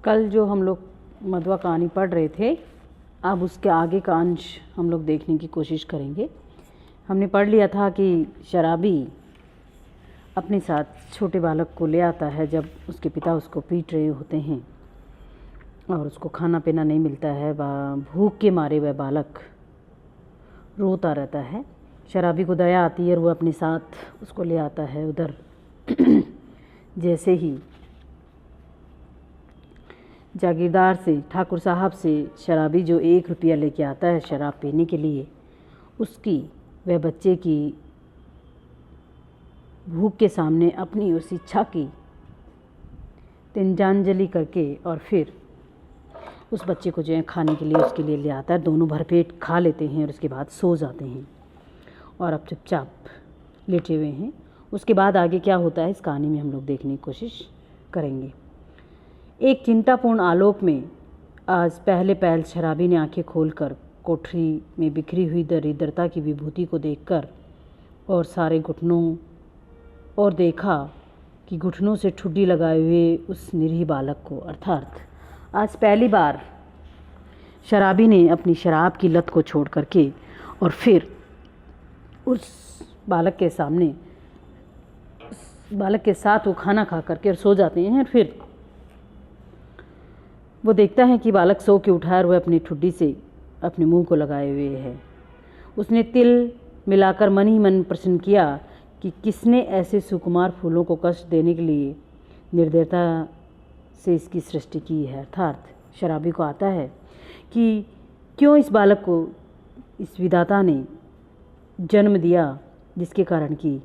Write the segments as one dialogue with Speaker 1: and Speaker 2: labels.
Speaker 1: कल जो हम लोग मधुआ कहानी पढ़ रहे थे, अब उसके आगे का अंश हम लोग देखने की कोशिश करेंगे। हमने पढ़ लिया था कि शराबी अपने साथ छोटे बालक को ले आता है जब उसके पिता उसको पीट रहे होते हैं और उसको खाना पीना नहीं मिलता है। भूख के मारे वह बालक रोता रहता है। शराबी को दया आती है और वह अपने साथ उसको ले आता है उधर। जैसे ही जागीरदार से, ठाकुर साहब से शराबी जो 1 रुपया लेके आता है शराब पीने के लिए, उसकी वह बच्चे की भूख के सामने अपनी उस इच्छा की तिलांजलि करके और फिर उस बच्चे को जो है खाने के लिए उसके लिए ले आता है। दोनों भरपेट खा लेते हैं और उसके बाद सो जाते हैं और अब चुपचाप लेटे हुए हैं। उसके बाद आगे क्या होता है इस कहानी में हम लोग देखने की कोशिश करेंगे। एक चिंतापूर्ण आलोक में आज पहले पहल शराबी ने आंखें खोलकर कोठरी में बिखरी हुई दरिद्रता की विभूति को देखकर और सारे घुटनों और देखा कि घुटनों से ठुड्डी लगाए हुए उस निरीह बालक को, अर्थात आज पहली बार शराबी ने अपनी शराब की लत को छोड़ करके और फिर उस बालक के सामने, उस बालक के साथ वो खाना खा करके और सो जाते हैं। फिर वो देखता है कि बालक सो के उठा और वह अपनी ठुड्डी से अपने मुंह को लगाए हुए है। उसने तिल मिलाकर मन ही मन प्रश्न किया कि किसने ऐसे सुकुमार फूलों को कष्ट देने के लिए निर्दयता से इसकी सृष्टि की है। अर्थात शराबी को आता है कि क्यों इस बालक को इस विधाता ने जन्म दिया, जिसके कारण कि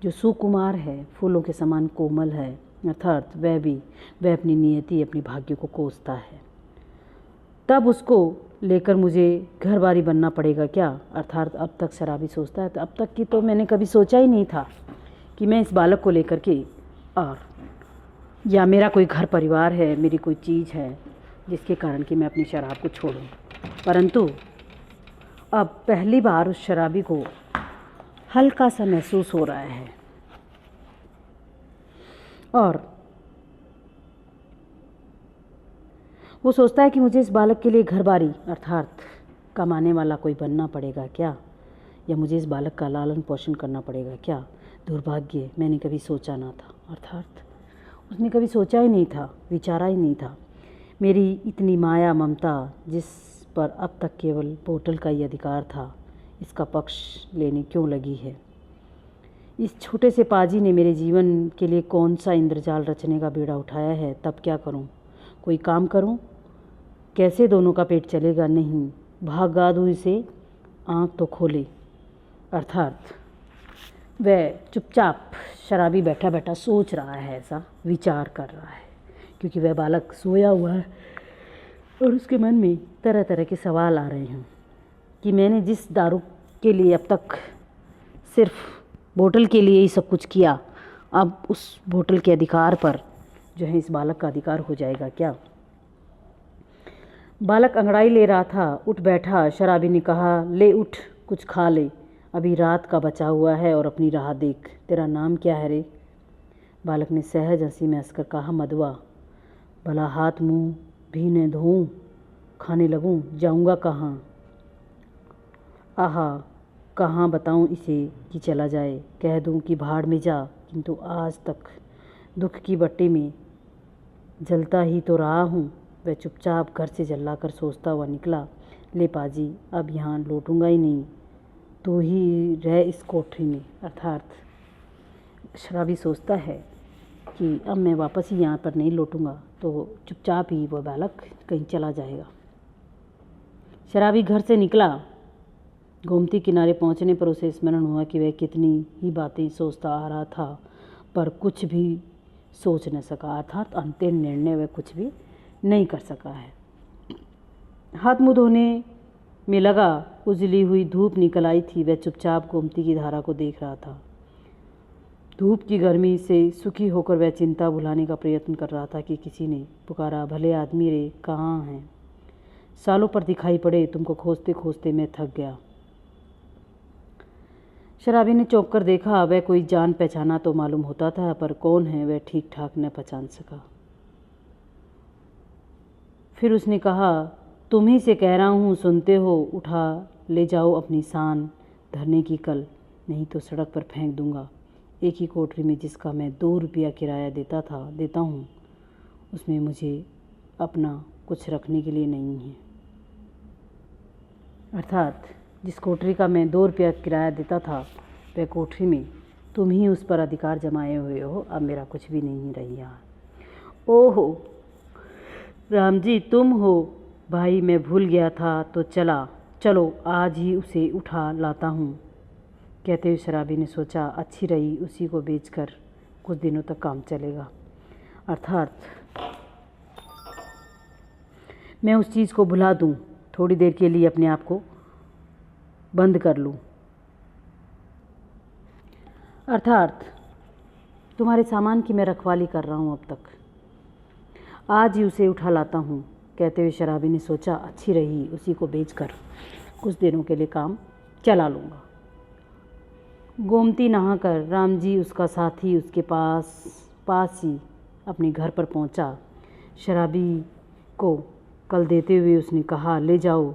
Speaker 1: जो सुकुमार है, फूलों के समान कोमल है, अर्थात वह अपनी नियति, अपनी भाग्य को कोसता है। तब उसको लेकर मुझे घर बारी बनना पड़ेगा क्या? अर्थात अब तक शराबी सोचता है, तो अब तक की तो मैंने कभी सोचा ही नहीं था कि मैं इस बालक को लेकर के और या मेरा कोई घर परिवार है, मेरी कोई चीज़ है जिसके कारण कि मैं अपनी शराब को छोड़ूं। परंतु अब पहली बार उस शराबी को हल्का सा महसूस हो रहा है और वो सोचता है कि मुझे इस बालक के लिए घर बारी अर्थात कमाने वाला कोई बनना पड़ेगा क्या, या मुझे इस बालक का लालन पोषण करना पड़ेगा क्या? दुर्भाग्य, मैंने कभी सोचा ना था। अर्थात उसने कभी सोचा ही नहीं था, विचारा ही नहीं था। मेरी इतनी माया ममता जिस पर अब तक केवल बोतल का ही अधिकार था, इसका पक्ष लेने क्यों लगी है? इस छोटे से पाजी ने मेरे जीवन के लिए कौन सा इंद्रजाल रचने का बीड़ा उठाया है। तब क्या करूं? कोई काम करूं? कैसे दोनों का पेट चलेगा? नहीं, भागा दूं इसे, आँख तो खोले। अर्थात वह चुपचाप शराबी बैठा बैठा सोच रहा है, ऐसा विचार कर रहा है, क्योंकि वह बालक सोया हुआ है और उसके मन में तरह तरह के सवाल आ रहे हैं कि मैंने जिस दारू के लिए अब तक सिर्फ बोतल के लिए ही सब कुछ किया, अब उस बोतल के अधिकार पर जो है इस बालक का अधिकार हो जाएगा क्या? बालक अंगड़ाई ले रहा था, उठ बैठा। शराबी ने कहा, ले उठ, कुछ खा ले, अभी रात का बचा हुआ है और अपनी राह देख। तेरा नाम क्या है रे? बालक ने सहज हंसी में हंसकर कहा, मधुआ। भला हाथ मुँह भी न धोऊं, खाने लगूं, जाऊंगा कहाँ? आहा, कहाँ बताऊं इसे कि चला जाए, कह दूं कि भाड़ में जा, किंतु आज तक दुख की भट्टी में जलता ही तो रहा हूँ। वह चुपचाप घर से जल्लाकर सोचता हुआ निकला, ले पाजी, अब यहाँ लौटूंगा ही नहीं, तू ही रह इस कोठरी में। अर्थात शराबी सोचता है कि अब मैं वापस ही यहाँ पर नहीं लौटूंगा, तो चुपचाप ही वह बालक कहीं चला जाएगा। शराबी घर से निकला। गोमती किनारे पहुंचने पर उसे स्मरण हुआ कि वह कितनी ही बातें सोचता आ रहा था, पर कुछ भी सोच न सका। अर्थात अंतिम निर्णय वह कुछ भी नहीं कर सका है। हाथ मुँह धोने में लगा। उजली हुई धूप निकल आई थी। वह चुपचाप गोमती की धारा को देख रहा था। धूप की गर्मी से सुखी होकर वह चिंता भुलाने का प्रयत्न कर रहा था कि किसी ने पुकारा, भले आदमी रे, कहाँ हैं? सालों पर दिखाई पड़े, तुमको खोजते खोजते मैं थक गया। शराबी ने चौंक कर देखा। वह कोई जान पहचाना तो मालूम होता था, पर कौन है वह ठीक ठाक न पहचान सका। फिर उसने कहा, तुम ही से कह रहा हूँ, सुनते हो, उठा ले जाओ अपनी शान धरने की कल, नहीं तो सड़क पर फेंक दूंगा। एक ही कोठरी में जिसका मैं 2 रुपया किराया देता हूँ, उसमें मुझे अपना कुछ रखने के लिए नहीं है। अर्थात जिस कोठरी का मैं 2 रुपया किराया देता था, वह कोठरी में तुम ही उस पर अधिकार जमाए हुए हो। अब मेरा कुछ भी नहीं रही यहाँ। ओहो राम जी, तुम हो भाई, मैं भूल गया था। तो चलो आज ही उसे उठा लाता हूँ। कहते हुए शराबी ने सोचा, अच्छी रही, उसी को बेचकर कुछ दिनों तक काम चलेगा। अर्थात मैं उस चीज़ को भुला दूँ, थोड़ी देर के लिए अपने आप को बंद कर लूँ। अर्थात तुम्हारे सामान की मैं रखवाली कर रहा हूँ अब तक, आज ही उसे उठा लाता हूँ। कहते हुए शराबी ने सोचा, अच्छी रही, उसी को बेचकर कुछ दिनों के लिए काम चला लूँगा। गोमती नहाकर राम जी, उसका साथी, उसके पास ही अपने घर पर पहुँचा। शराबी को कल देते हुए उसने कहा, ले जाओ,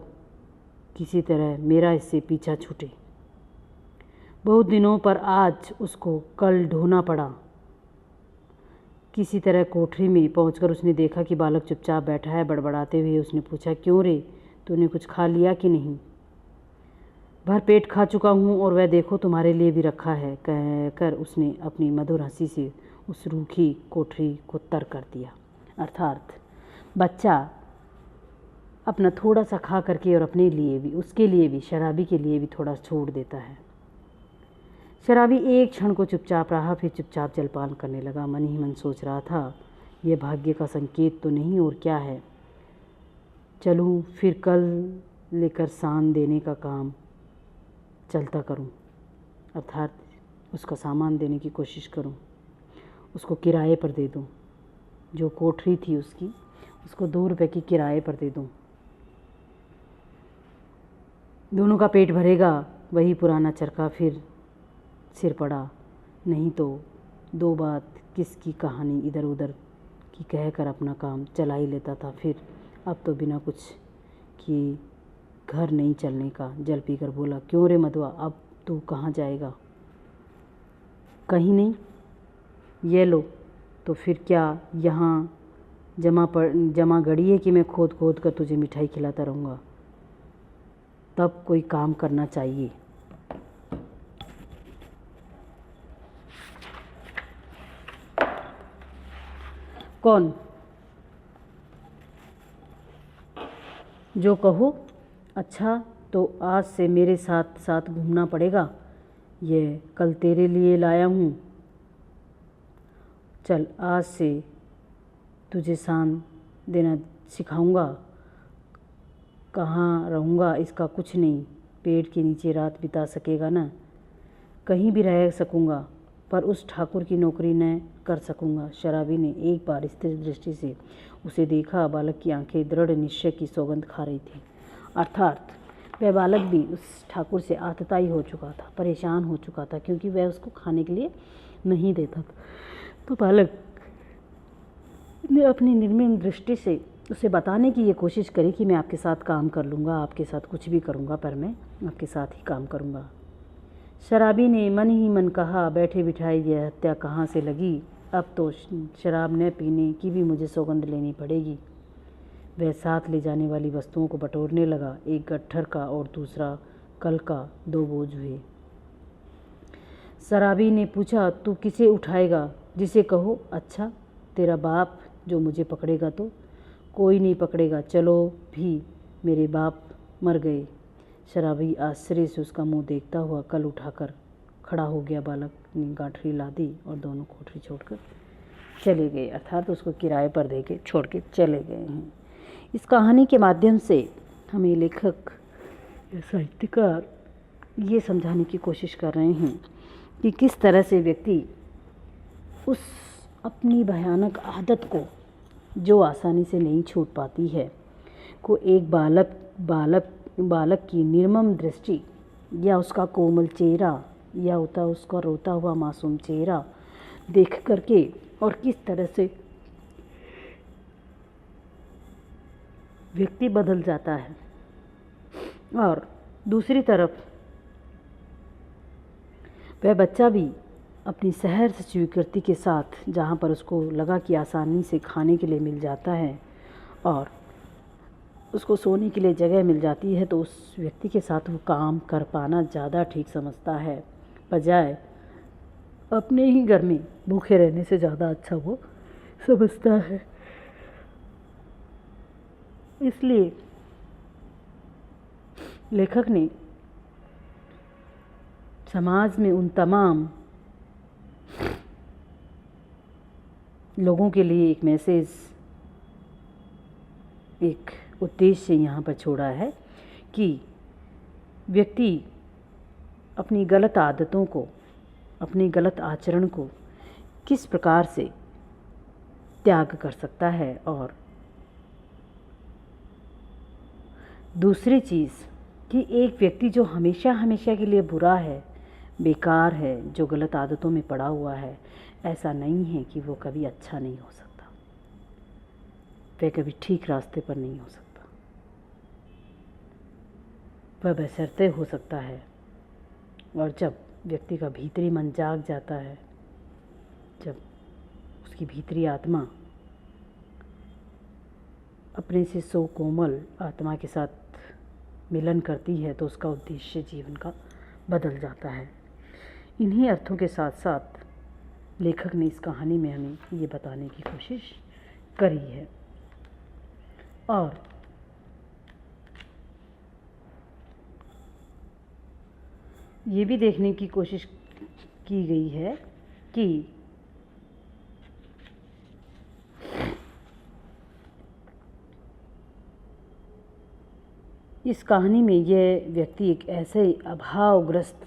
Speaker 1: किसी तरह मेरा इससे पीछा छूटे। बहुत दिनों पर आज उसको कल ढूंढना पड़ा। किसी तरह कोठरी में पहुंचकर उसने देखा कि बालक चुपचाप बैठा है। बड़बड़ाते हुए उसने पूछा, क्यों रे, तूने कुछ खा लिया कि नहीं? भर पेट खा चुका हूँ, और वह देखो तुम्हारे लिए भी रखा है, कहकर उसने अपनी मधुर हंसी से उस रूखी कोठरी को तर कर दिया। अर्थात बच्चा अपना थोड़ा सा खा करके और अपने लिए भी, उसके लिए भी, शराबी के लिए भी थोड़ा छोड़ देता है। शराबी एक क्षण को चुपचाप रहा, फिर चुपचाप जलपान करने लगा। मन ही मन सोच रहा था, यह भाग्य का संकेत तो नहीं और क्या है। चलूँ फिर कल लेकर सान देने का काम चलता करूं, अर्थात उसका सामान देने की कोशिश करूं, उसको किराए पर दे दूं। जो कोठरी थी उसको 2 रुपये की किराए पर दे दूं। दोनों का पेट भरेगा। वही पुराना चरखा फिर सिर पड़ा। नहीं तो 2 बात किसकी कहानी इधर उधर की कहकर अपना काम चला ही लेता था। फिर अब तो बिना कुछ किए घर नहीं चलने का जल पीकर बोला, क्यों रे मधुआ, अब तू कहाँ जाएगा? कहीं नहीं। ये लो, तो फिर क्या यहाँ जमा गड़ी है कि मैं खोद खोद कर तुझे मिठाई खिलाता रहूँगा? तब कोई काम करना चाहिए। कौन? जो कहो। अच्छा, तो आज से मेरे साथ साथ घूमना पड़ेगा। ये कल तेरे लिए लाया हूँ। चल, आज से तुझे सान देना सिखाऊंगा। कहाँ रहूँगा इसका कुछ नहीं, पेड़ के नीचे रात बिता सकेगा ना? कहीं भी रह सकूँगा, पर उस ठाकुर की नौकरी न कर सकूँगा। शराबी ने एक बार स्थिर दृष्टि से उसे देखा। बालक की आंखें दृढ़ निश्चय की सौगंध खा रही थी। अर्थात वह बालक भी उस ठाकुर से आतताई हो चुका था, परेशान हो चुका था, क्योंकि वह उसको खाने के लिए नहीं देता था। तो बालक ने अपनी निर्मम दृष्टि से उसे बताने की ये कोशिश करी कि मैं आपके साथ काम कर लूँगा, आपके साथ कुछ भी करूँगा, पर मैं आपके साथ ही काम करूँगा। शराबी ने मन ही मन कहा, बैठे बिठाए यह हत्या कहाँ से लगी? अब तो शराब न पीने की भी मुझे सौगंध लेनी पड़ेगी। वह साथ ले जाने वाली वस्तुओं को बटोरने लगा। एक गट्ठर का और दूसरा कल का 2 बोझ हुए। शराबी ने पूछा, तू किसे उठाएगा? जिसे कहो। अच्छा, तेरा बाप जो मुझे पकड़ेगा तो? कोई नहीं पकड़ेगा। चलो भी, मेरे बाप मर गए। शराबी आश्चर्य से उसका मुंह देखता हुआ कल उठाकर खड़ा हो गया। बालक ने गांठरी ला दी और दोनों कोठरी छोड़कर चले गए, अर्थात उसको किराए पर दे के छोड़ के चले गए हैं। इस कहानी के माध्यम से हमें लेखक या साहित्यकार ये समझाने की कोशिश कर रहे हैं कि किस तरह से व्यक्ति उस अपनी भयानक आदत को, जो आसानी से नहीं छूट पाती है, को एक बालक की निर्मम दृष्टि या उसका कोमल चेहरा या उसका रोता हुआ मासूम चेहरा देख करके, और किस तरह से व्यक्ति बदल जाता है। और दूसरी तरफ वह बच्चा भी अपनी सहज स्वीकृति के साथ, जहाँ पर उसको लगा कि आसानी से खाने के लिए मिल जाता है और उसको सोने के लिए जगह मिल जाती है, तो उस व्यक्ति के साथ वो काम कर पाना ज़्यादा ठीक समझता है, बजाय अपने ही घर में भूखे रहने से ज़्यादा अच्छा वो समझता है। इसलिए लेखक ने समाज में उन तमाम लोगों के लिए एक मैसेज, एक उद्देश्य यहाँ पर छोड़ा है कि व्यक्ति अपनी गलत आदतों को, अपनी गलत आचरण को किस प्रकार से त्याग कर सकता है। और दूसरी चीज़ कि एक व्यक्ति जो हमेशा हमेशा के लिए बुरा है, बेकार है, जो गलत आदतों में पड़ा हुआ है, ऐसा नहीं है कि वो कभी अच्छा नहीं हो सकता, वह कभी ठीक रास्ते पर नहीं हो सकता। वह बशर्ते हो सकता है, और जब व्यक्ति का भीतरी मन जाग जाता है, जब उसकी भीतरी आत्मा अपने से सो कोमल आत्मा के साथ मिलन करती है, तो उसका उद्देश्य जीवन का बदल जाता है। इन्हीं अर्थों के साथ साथ लेखक ने इस कहानी में हमें ये बताने की कोशिश करी है। और ये भी देखने की कोशिश की गई है कि इस कहानी में यह व्यक्ति एक ऐसे अभावग्रस्त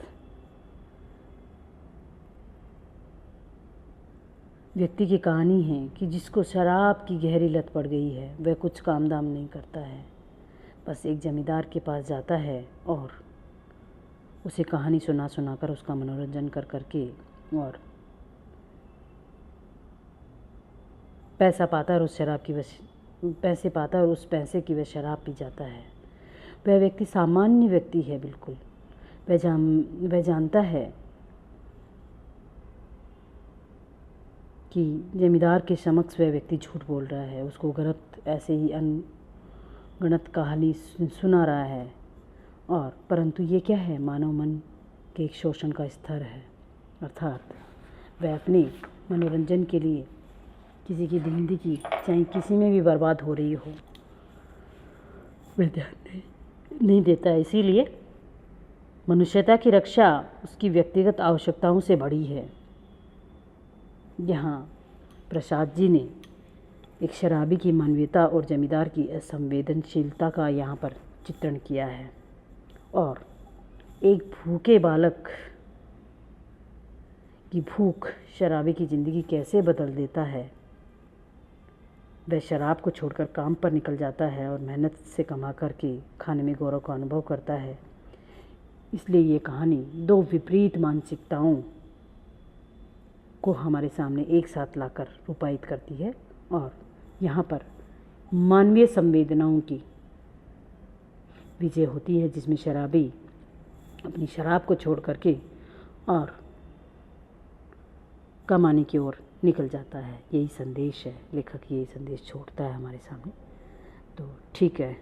Speaker 1: व्यक्ति की कहानी है कि जिसको शराब की गहरी लत पड़ गई है। वह कुछ काम धाम नहीं करता है, बस एक जमींदार के पास जाता है और उसे कहानी सुना सुनाकर उसका मनोरंजन कर करके और पैसा पाता है और उस शराब की पैसे पाता है और उस पैसे की वह शराब पी जाता है। वह व्यक्ति सामान्य व्यक्ति है बिल्कुल। वह जानता है कि जमींदार के समक्ष वह व्यक्ति झूठ बोल रहा है, उसको गलत ऐसे ही अनगणत कहानी सुना रहा है। और परंतु ये क्या है, मानव मन के एक शोषण का स्तर है। अर्थात वह अपने मनोरंजन के लिए किसी की जिंदगी चाहे किसी में भी बर्बाद हो रही हो, वह ध्यान नहीं देता है। इसीलिए मनुष्यता की रक्षा उसकी व्यक्तिगत आवश्यकताओं से बड़ी है। यहाँ प्रसाद जी ने एक शराबी की मानवीयता और जमींदार की असंवेदनशीलता का यहाँ पर चित्रण किया है। और एक भूखे बालक की भूख शराबी की ज़िंदगी कैसे बदल देता है। वह शराब को छोड़कर काम पर निकल जाता है और मेहनत से कमा करके खाने में गौरव का अनुभव करता है। इसलिए ये कहानी दो विपरीत मानसिकताओं को हमारे सामने एक साथ लाकर रूपायित करती है और यहाँ पर मानवीय संवेदनाओं की विजय होती है, जिसमें शराबी अपनी शराब को छोड़ करके और कमाने की ओर निकल जाता है। यही संदेश है, लेखक यही संदेश छोड़ता है हमारे सामने। तो ठीक है।